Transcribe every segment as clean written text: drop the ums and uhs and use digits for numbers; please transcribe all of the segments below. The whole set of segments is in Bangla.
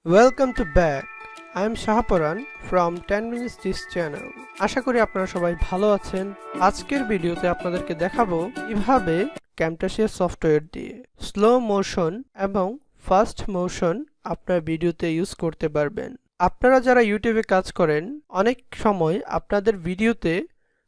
Welcome to back. I am Shahaparan from 10 minutes this channel. আশা করি আপনারা সবাই ভালো আছেন। আজকের ভিডিওতে আপনাদেরকে দেখাবো কিভাবে Camtasia সফটওয়্যার দিয়ে স্লো মোশন এবং ফাস্ট মোশন আপনার ভিডিওতে ইউজ করতে পারবেন। আপনারা যারা ইউটিউবে কাজ করেন অনেক সময় আপনাদের ভিডিওতে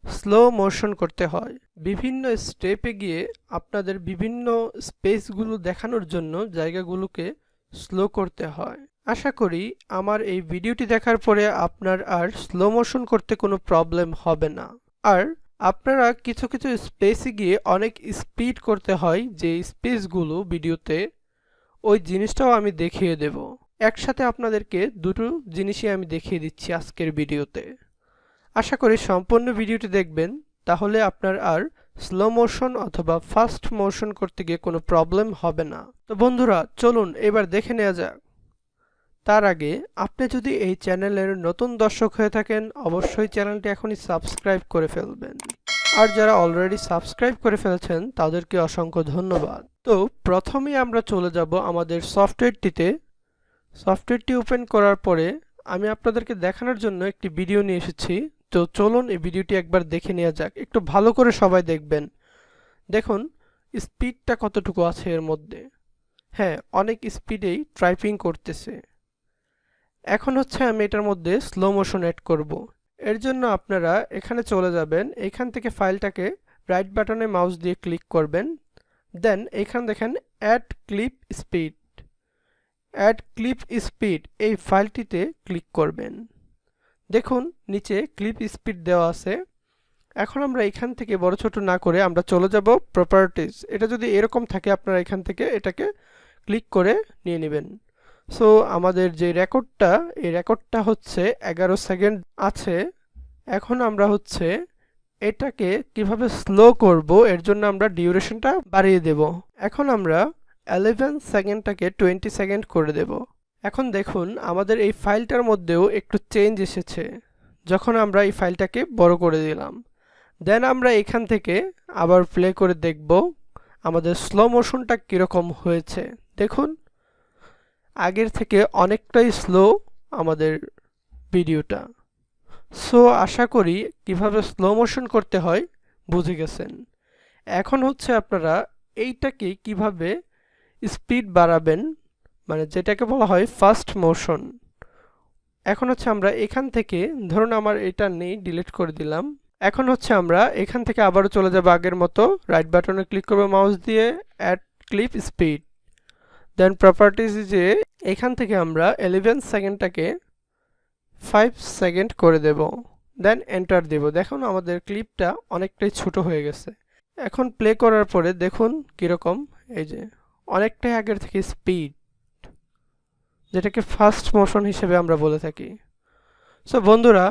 স্লো মোশন করতে হয়। বিভিন্ন স্টেপে গিয়ে আপনাদের বিভিন্ন স্পেসগুলো দেখানোর জন্য জায়গাগুলোকে স্লো করতে হয়। আশা করি আমার এই ভিডিওটি দেখার পরে আপনার আর স্লো মোশন করতে কোনো প্রবলেম হবে না। আর আপনারা কিছু কিছু স্পেসে গিয়ে অনেক স্পিড করতে হয়, যে স্পেসগুলো ভিডিওতে ওই জিনিসটাও আমি দেখিয়ে দেব। একসাথে আপনাদেরকে দুটো জিনিসই আমি দেখিয়ে দিচ্ছি আজকের ভিডিওতে। আশা করি সম্পূর্ণ ভিডিওটি দেখবেন, তাহলে আপনার আর স্লো মোশন অথবা ফাস্ট মোশন করতে গিয়ে কোনো প্রবলেম হবে না। তো বন্ধুরা চলুন এবার দেখে নেওয়া যাক। তার আগে আপনি যদি এই চ্যানেলের নতুন দর্শক হয়ে থাকেন অবশ্যই চ্যানেলটি এখনই সাবস্ক্রাইব করে ফেলবেন, আর যারা অলরেডি সাবস্ক্রাইব করে ফেলেছেন তাদেরকে অসংখ্য ধন্যবাদ। তো প্রথমেই আমরা চলে যাব আমাদের সফটওয়্যারটিতে। সফটওয়্যারটি ওপেন করার পরে আমি আপনাদেরকে দেখানোর জন্য একটি ভিডিও নিয়ে এসেছি। তো চলুন এই ভিডিওটি একবার দেখে নেওয়া যাক। একটু ভালো করে সবাই দেখবেন। দেখুন স্পিডটা কতটুকু আছে এর মধ্যে। হ্যাঁ, অনেক স্পিডেই টাইপিং করতেছে। এখন হচ্ছে আমি এটার মধ্যে স্লো মোশন অ্যাড করব। এর জন্য আপনারা এখানে চলে যাবেন, এখান থেকে ফাইলটাকে রাইট বাটনে মাউস দিয়ে ক্লিক করবেন, দেন এখানে দেখেন add clip speed. Add clip speed এই ফাইলটিতে ক্লিক করবেন। দেখুন নিচে ক্লিপ স্পিড দেওয়া আছে। এখন আমরা এখান থেকে বড় ছোট না করে আমরা চলে যাব প্রপার্টিজ। এটা যদি এরকম থাকে আপনারা এখান থেকে এটাকে ক্লিক করে নিয়ে নেবেন। সো আমাদের যে রেকর্ডটা, এই রেকর্ডটা হচ্ছে 11 সেকেন্ড আছে। এখন আমরা হচ্ছে এটাকে কিভাবে স্লো করব এর জন্য আমরা ডিউরেশনটা বাড়িয়ে দেব। এখন আমরা 11 সেকেন্ডটাকে 20 সেকেন্ড করে দেব। এখন দেখুন আমাদের এই ফাইলটার মধ্যেও একটু চেঞ্জ এসেছে যখন আমরা এই ফাইলটাকে বড় করে দিলাম। দেন আমরা এখান থেকে আবার প্লে করে দেখব আমাদের স্লো মোশনটা কীরকম হয়েছে। দেখুন আগের থেকে অনেকটাই স্লো আমাদের ভিডিওটা। সো আশা করি কিভাবে স্লো মোশন করতে হয় বুঝে গেছেন। এখন হচ্ছে আপনারা এইটাকে কিভাবে স্পিড বাড়াবেন, মানে যেটাকে বলা হয় ফাস্ট মোশন। এখন হচ্ছে আমরা এখান থেকে, ধরুন আমার এটা নেই, ডিলিট করে দিলাম। এখন হচ্ছে আমরা এখান থেকে আবারও চলে যাব আগের মতো, রাইট বাটনে ক্লিক করব মাউস দিয়ে, অ্যাড ক্লিপ স্পিড, দেন প্রপার্টিজ যে এখান থেকে আমরা 11 সেকেন্ডটাকে 5 সেকেন্ড করে দেব, দেন এন্টার দেব। দেখুন আমাদের ক্লিপটা অনেকটাই ছোট হয়ে গেছে। এখন প্লে করার পরে দেখুন কীরকম, এই যে অনেকটাই আগের থেকে স্পিড, যেটাকে ফাস্ট মোশন হিসেবে আমরা বলে থাকি। সো বন্ধুরা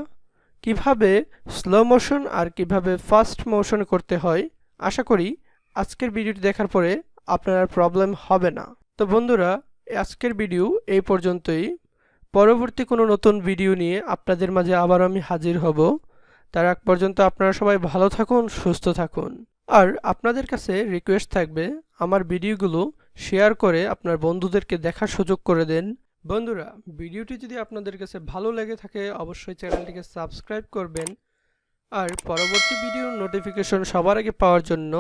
কিভাবে স্লো মোশন আর কিভাবে ফাস্ট মোশন করতে হয় আশা করি আজকের ভিডিওটি দেখার পরে আপনার আর প্রবলেম হবে না। তো বন্ধুরা আজকের ভিডিও এই পর্যন্তই। পরবর্তী কোনো নতুন ভিডিও নিয়ে আপনাদের মাঝে আবার আমি হাজির হব। তার আগ পর্যন্ত আপনারা সবাই ভালো থাকুন, সুস্থ থাকুন। আর আপনাদের কাছে রিকোয়েস্ট থাকবে আমার ভিডিওগুলো শেয়ার করে আপনার বন্ধুদেরকে দেখার সুযোগ করে দেন। বন্ধুরা ভিডিওটি যদি আপনাদের কাছে ভালো লেগে থাকে অবশ্যই চ্যানেলটিকে সাবস্ক্রাইব করবেন, আর পরবর্তী ভিডিওর নোটিফিকেশন সবার আগে পাওয়ার জন্য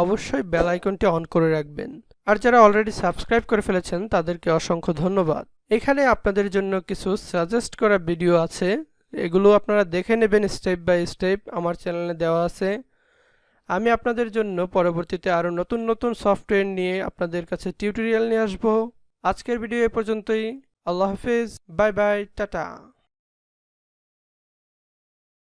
অবশ্যই বেল আইকনটি অন করে রাখবেন। আর যারা অলরেডি সাবস্ক্রাইব করে ফেলেছেন তাদেরকে অসংখ্য ধন্যবাদ। এখানে আপনাদের জন্য কিছু সাজেস্ট করা ভিডিও আছে, এগুলো আপনারা দেখে নেবেন স্টেপ বাই স্টেপ, আমার চ্যানেলে দেওয়া আছে। আমি আপনাদের জন্য পরবর্তীতে আরও নতুন নতুন সফটওয়্যার নিয়ে আপনাদের কাছে টিউটোরিয়াল নিয়ে আসবো। আজকের ভিডিও এ পর্যন্তই। আল্লাহ হাফেজ, বাই বাই, টাটা।